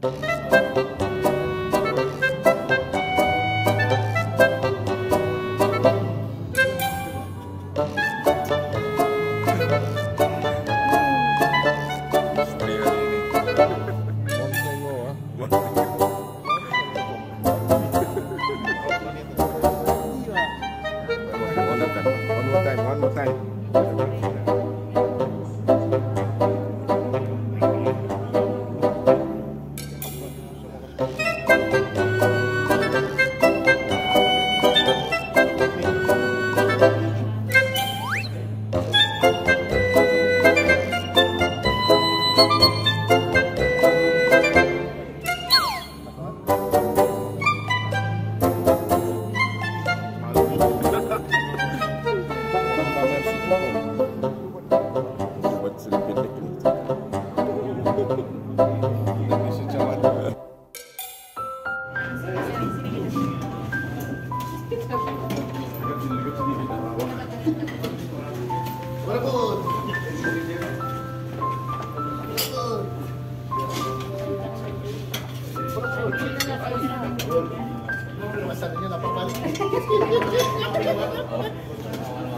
One more time.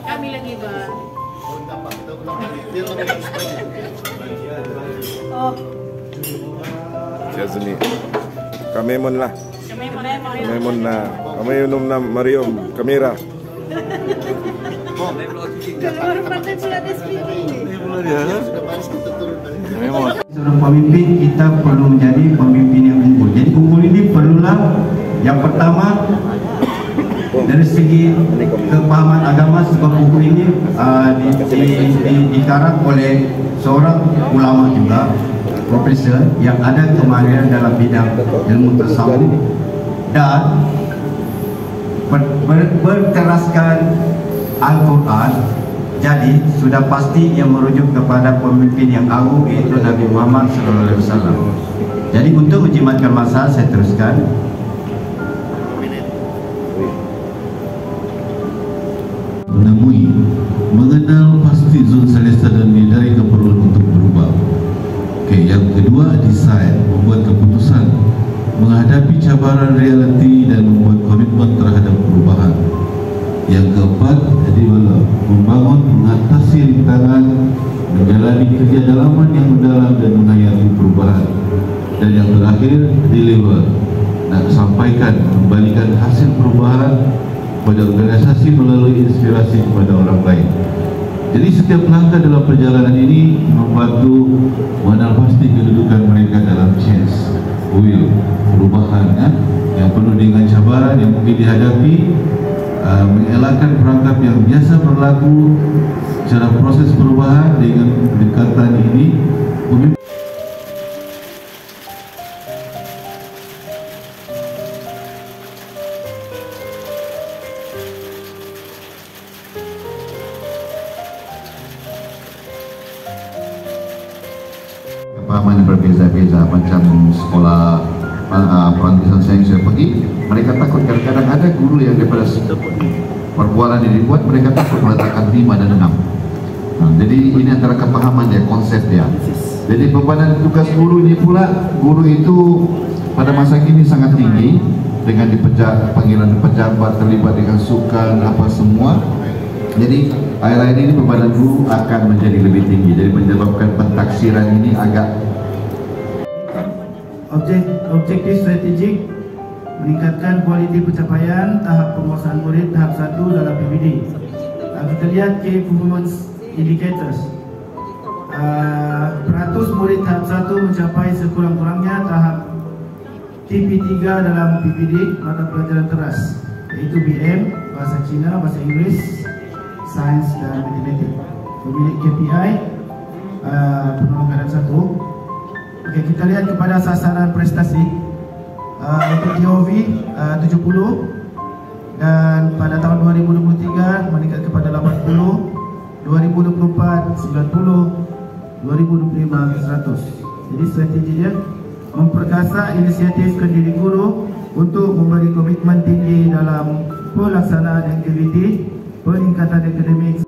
Kami lang iba. Oh. Siya sini. Kami mon lah. Kami mon na. Kami unum na Mariam kamera. Seorang pemimpin kita perlu menjadi pemimpin yang unggul. Jadi unggul ini perlulah yang pertama dari segi kepahaman agama, sebab buku ini dikarang oleh seorang ulama juga, profesor yang ada kemahiran dalam bidang ilmu tasawuf dan berteraskan Al-Quran. Jadi sudah pasti yang merujuk kepada pemimpin yang agung, yaitu Nabi Muhammad SAW. Jadi untuk menjimatkan masa, saya teruskan. Menemui, mengenal pasti zon selesa dan menyadari keperluan untuk berubah. Okey, yang kedua, decide, membuat keputusan, menghadapi cabaran realiti dan membuat komitmen terhadap perubahan. Yang keempat, develop, membangun, mengatasi rintangan, menjalani kerja dalaman yang mendalam dan menghayati perubahan. Dan yang terakhir, deliver, nak sampaikan, membalikan hasil perubahan pada organisasi melalui inspirasi kepada orang lain. Jadi setiap langkah dalam perjalanan ini membantu mengenal pasti kedudukan mereka dalam change, will, perubahan yang penuh dengan cabaran yang mungkin dihadapi, mengelakkan perangkap yang biasa berlaku secara proses perubahan. Dengan pendekatan ini kepahaman yang berbeza-beza. Macam sekolah perantisan saya yang saya pergi, mereka takut kadang-kadang ada guru yang daripada perbualan yang dibuat, mereka takut meletakkan 5 dan 6. Jadi ini antara kepahaman dia, konsep dia. Jadi bebanan tugas guru ini pula, guru itu pada masa kini sangat tinggi dengan panggilan pejabat, terlibat dengan sukan apa semua. Jadi akhir-akhir ini bebanan guru akan menjadi lebih tinggi. Jadi menyebabkan pentaksiran ini agak Objektif strategik meningkatkan kualiti pencapaian tahap penguasaan murid tahap 1 dalam PBD. Kita lihat key performance indicators. Peratus murid tahap 1 mencapai sekurang-kurangnya tahap TP3 dalam PBD, mata pelajaran teras, yaitu BM, bahasa Cina, bahasa Inggeris, sains dan matematik. Memiliki KPI penolongan 1. Okey, kita lihat kepada sasaran prestasi untuk GOV 70 dan pada tahun 2023 meningkat kepada 80, 2024 90, 2025 100. Jadi strateginya memperkasa inisiatif pendiri guru untuk memberi komitmen tinggi dalam pelaksanaan aktiviti peningkatan akademik.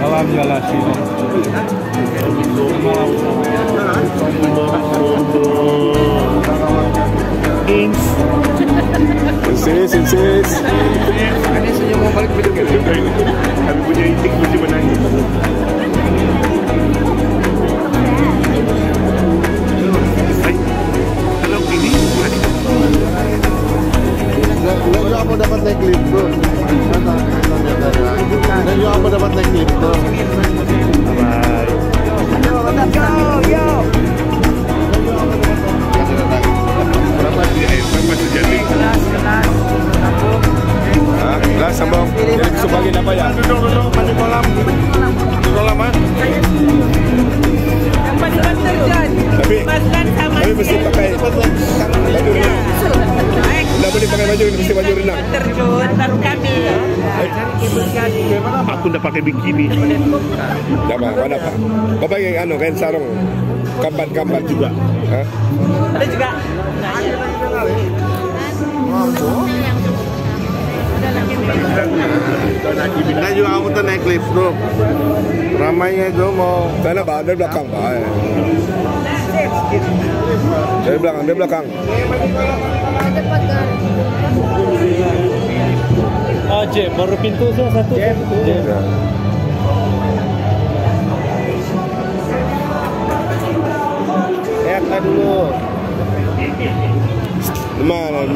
Alhamdulillah sih. Insis. Ini senyum mau balik video juga ini. Kami punya intik mesti menangis. Kalau ini Nggak apa dapat naik lift bro. Nggak apa dapat naik lift bro. berapa di air sampai sejati? Lah sambung. Jadi sebagai apa ya? Duduk mandi kolam. Di kolam ah. Yang paling terjun. Tapi mesti pakai baju renang. Naik Tidak boleh pakai baju ini, mesti baju renang. terjun baru kami. Aku udah pakai bikini. Tidak mana pak? Bapak yang kain sarung, kambat juga. Hah? Ada juga. Nah juga kamu tuh naik lift bro. Ramainya itu mau. Sana pak, dari belakang pak. Dari belakang. Aja, baru pintu saya satu. Ya. Lihat dulu. Mana?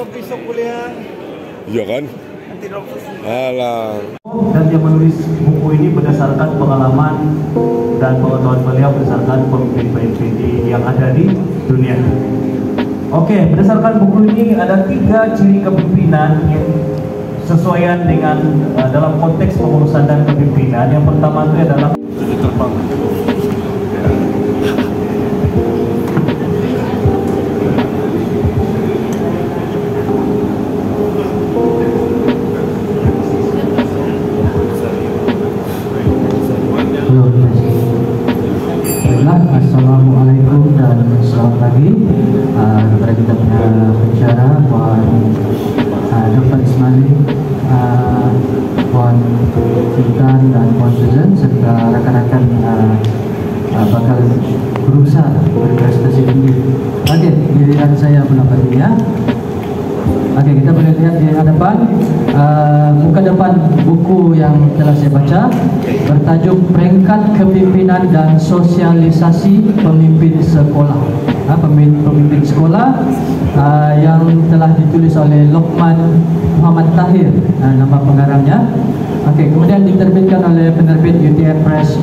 Besok kuliah. Iya kan? Alah. Dan dia menulis buku ini berdasarkan pengalaman dan pengetahuan beliau berdasarkan pemimpin-pemimpin yang ada di dunia. Oke, berdasarkan buku ini ada 3 ciri kepemimpinan yang sesuaian dengan dalam konteks pengurusan dan kepemimpinan. Yang pertama itu adalah terbang. Assalamualaikum dan selamat pagi kepada kita punya pensyarah Puan Dr. Ismail, Puan Intan dan Puan Susan serta rekan-rekan bakal berusaha berprestasi tinggi. Oke, giliran saya pendapat dia. Oke, kita boleh lihat di hadapan muka depan buku yang telah saya baca bertajuk Peringkat Kepimpinan dan Sosialisasi Pemimpin Sekolah. Pemimpin sekolah yang telah ditulis oleh Lokman Muhammad Tahir, nama pengarangnya. Oke, kemudian diterbitkan oleh penerbit UTM Press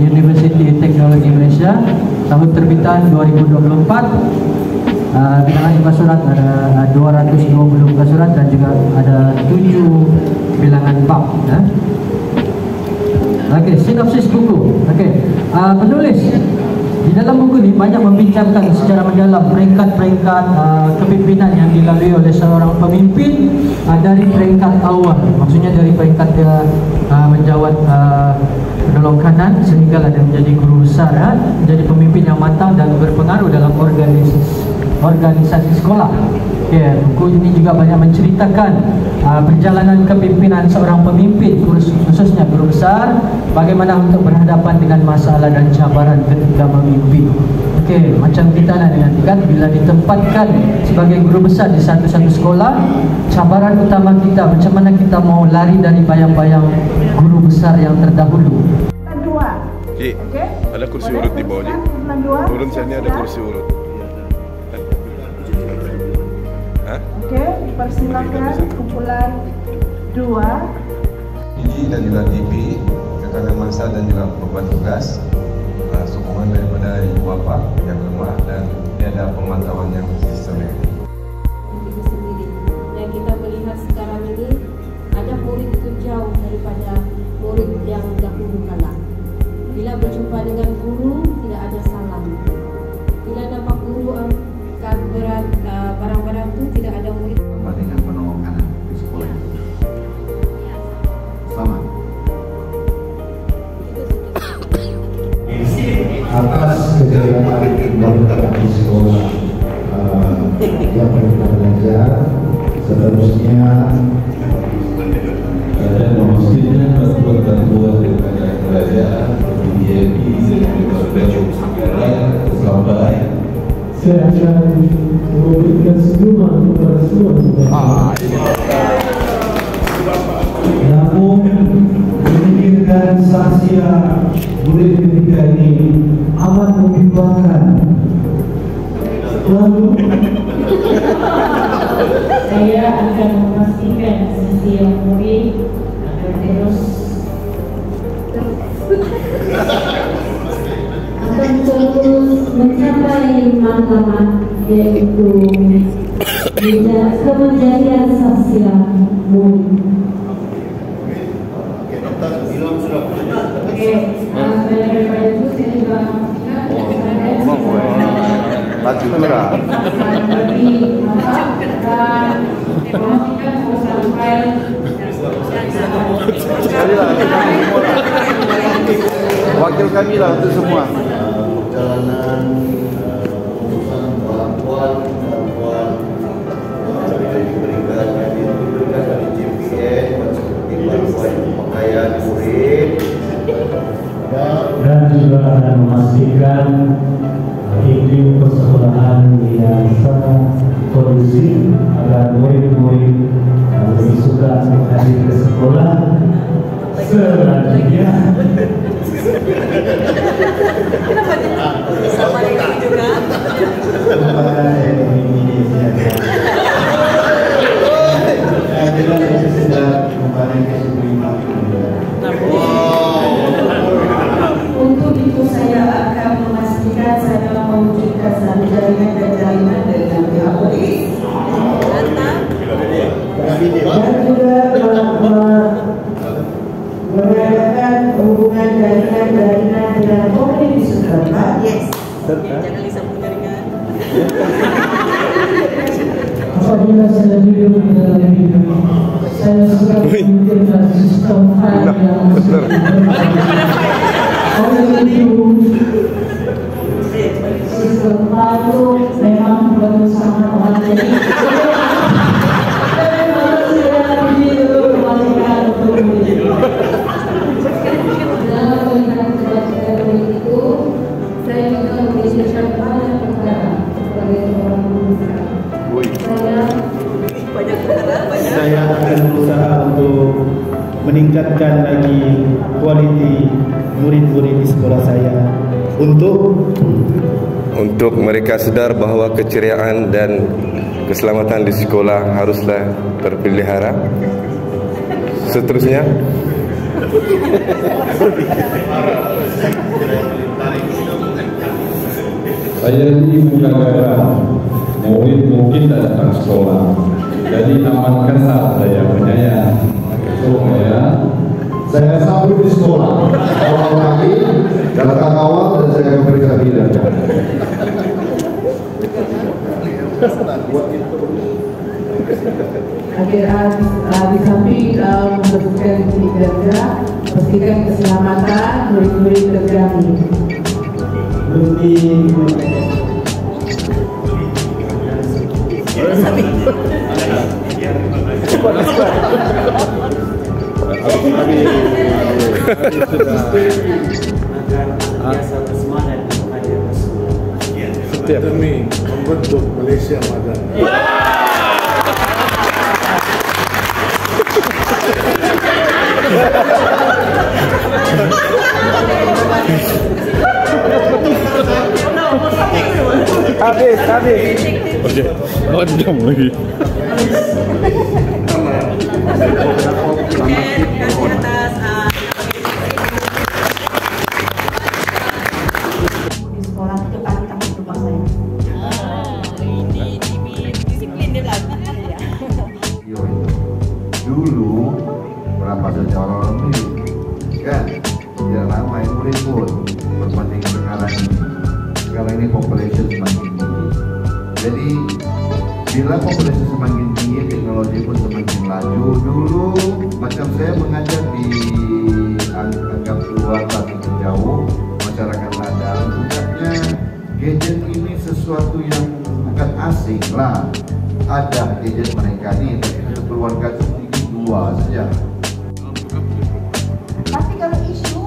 University Teknologi Malaysia, tahun terbitan 2024. Bilangan muka surat ada 220 muka surat dan juga ada 7 bilangan bab. Okey, sinopsis buku. Okey, penulis di dalam buku ini banyak membincangkan secara mendalam peringkat-peringkat kepimpinan yang dilalui oleh seorang pemimpin dari peringkat awal. Maksudnya dari peringkat dia menjawat penolong kanan sehingga dia menjadi guru besar, menjadi pemimpin yang matang dan berpengaruh dalam organisasi sekolah. Buku ini juga banyak menceritakan perjalanan kepimpinan seorang pemimpin, khususnya guru besar, bagaimana untuk berhadapan dengan masalah dan cabaran ketika memimpin. Macam kita nak dengar kan, bila ditempatkan sebagai guru besar di satu sekolah, cabaran utama kita macam mana kita mau lari dari bayang-bayang guru besar yang terdahulu. Ji, ada kursi urut di bawah, Ji. Turun sini ada kursi urut. Persilakan kumpulan 2. Ini dan juga TV, kekangan masa dan juga beban tugas, sokongan daripada ibu bapa yang lemah dan tiada pemantauan yang sistematik. Yang kita melihat sekarang ini ada murid itu jauh daripada murid yang dahulu kala. Bila berjumpa dengan guru tidak ada salam. Bila nampak guru angkat berat barang-barang itu tidak ada murid. Dengan menolong anak di sekolah. Selamat. Atas kejayaan di sekolah yang mereka belajar, seterusnya dan memastikan bantuan daripada kerajaan, BNP, dan keselamatan. Saya akan memberikan senyuman kepada semua. namun memikirkan sasia murid ketiga ini amat membimbangkan. Lalu saya akan memastikan sasia murid akan terus mencapai matlamat, yaitu kemandirian sosial murid. Daripada itu saya juga wakil kami lah untuk semua. Perjalanan urusan bantuan diberikan dari JPN seperti bantuan pakaian murid dan juga akan memastikan iklim persekolahan yang sangat kondusif agar murid-murid lebih suka hadir ke sekolah. Selanjutnya sama dengan juga. Untuk itu saya akan memastikan saya mewujudkan satu jaringan dan jaringan dengan pihak polis dan juga mengadakan hubungan jaringan dengan komunitas setempat. Yes. Jangan disambung jaringan. Apabila saya duduk di dalam hidup, saya suka memikirkan sistem file yang oleh itu sistem file itu memang perlu sangat memadai. Tapi kalau saya dulu kembalikan untuk dalam melihat kebajikan itu, saya juga memikirkan banyak perkara sebagai seorang guru besar. saya akan berusaha untuk meningkatkan lagi kualiti murid-murid di sekolah saya untuk mereka sedar bahawa keceriaan dan keselamatan di sekolah haruslah terpelihara. Seterusnya saya ini bukan daerah, murid mungkin tak datang sekolah, jadi amankanlah saya percaya supaya saya sambut di sekolah awal kaki datang awal dan saya akan berikan bidan. Di samping bekerja di kerja, pastikan keselamatan murid-murid terjamin. Demi membentuk Malaysia Madani. Habis. Okey. Madam lagi. Sekolah itu pantang rumah saya. Ini disiplin dia lah. Dulu berapa saja orang ini kan tidak lama ini murid pun berbanding sekarang ini. Sekarang ini population semakin tinggi. Jadi bila population semakin tinggi, teknologi pun semakin laju. Dulu macam saya mengajar di anggap luar tapi jauh masyarakat ladang, bukannya gadget ini sesuatu yang bukan asing lah. Ada gadget mereka nih, tapi untuk keluarga sedikit dua saja. Tapi kalau isu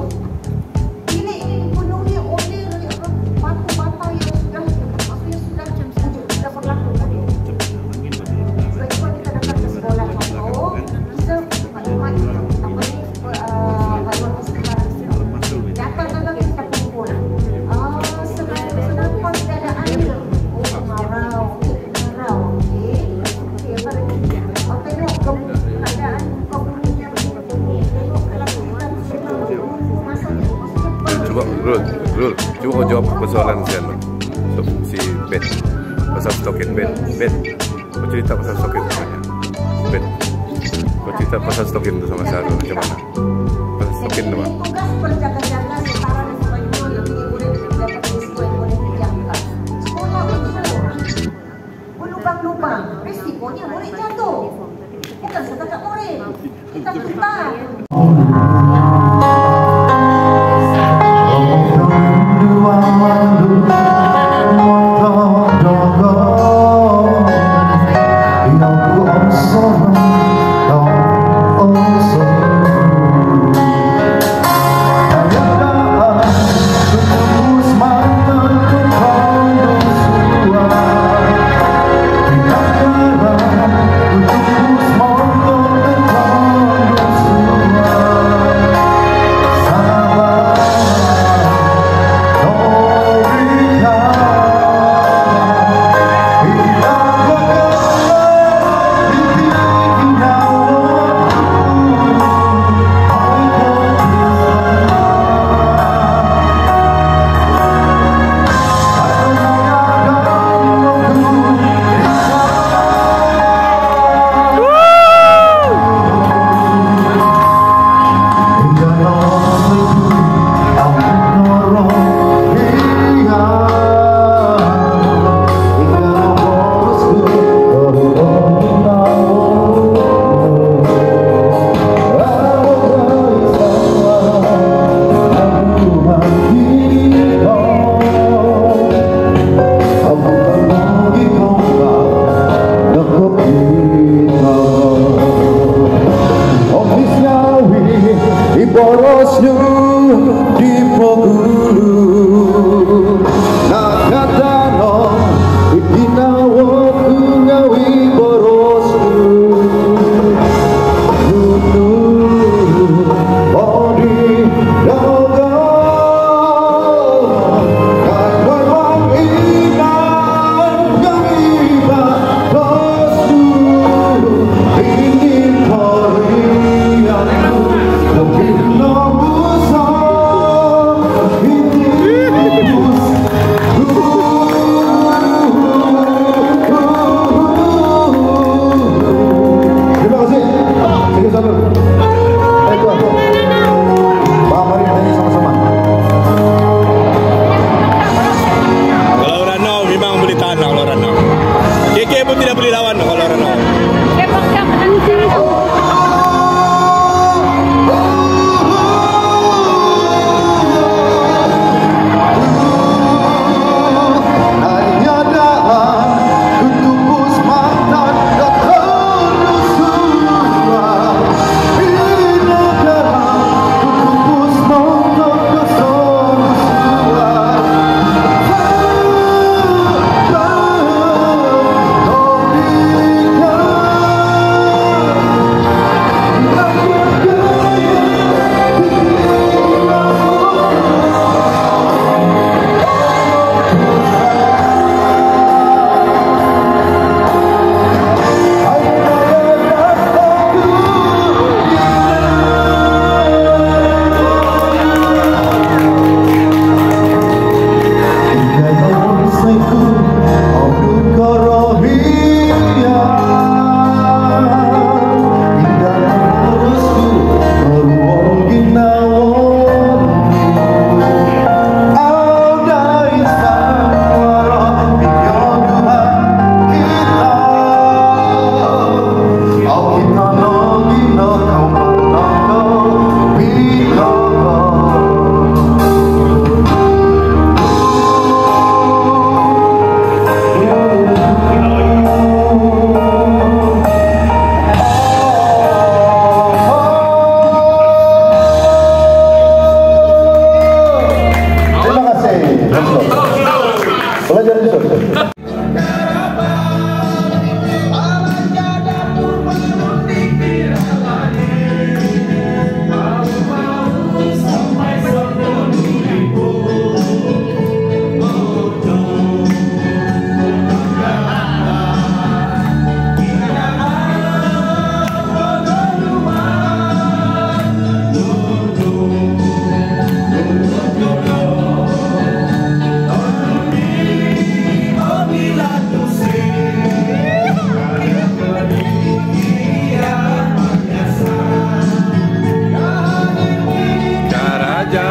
bilik ini dipenuhi oleh batu-bata yang sudah maksudnya sudah berlaku tadi. Sebab itu kita datang ke sekolah itu kita haluan sekolah datang kita kumpul. Kenapa tidak ada air? Oh marau. Rul, cuba jawab persoalan si Ben pasal stokin Ben. Kau cerita pasal stokin semuanya. Ben, kau cerita pasal stokin itu sama Sarul macam mana? Pasal stokin tu apa? Tugas berjaga-jaga setara dan sebagainya yang boleh dapat risiko yang boleh dijangka. Sekolah unsur berlubang-lubang, risikonya murid jatuh. Bukan setakat murid, kita tuntang.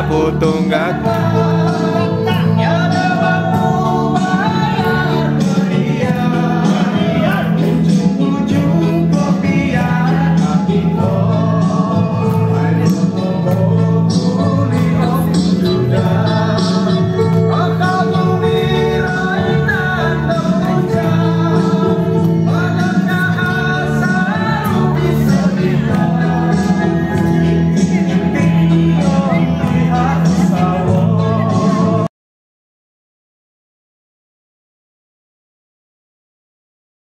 aku tunggak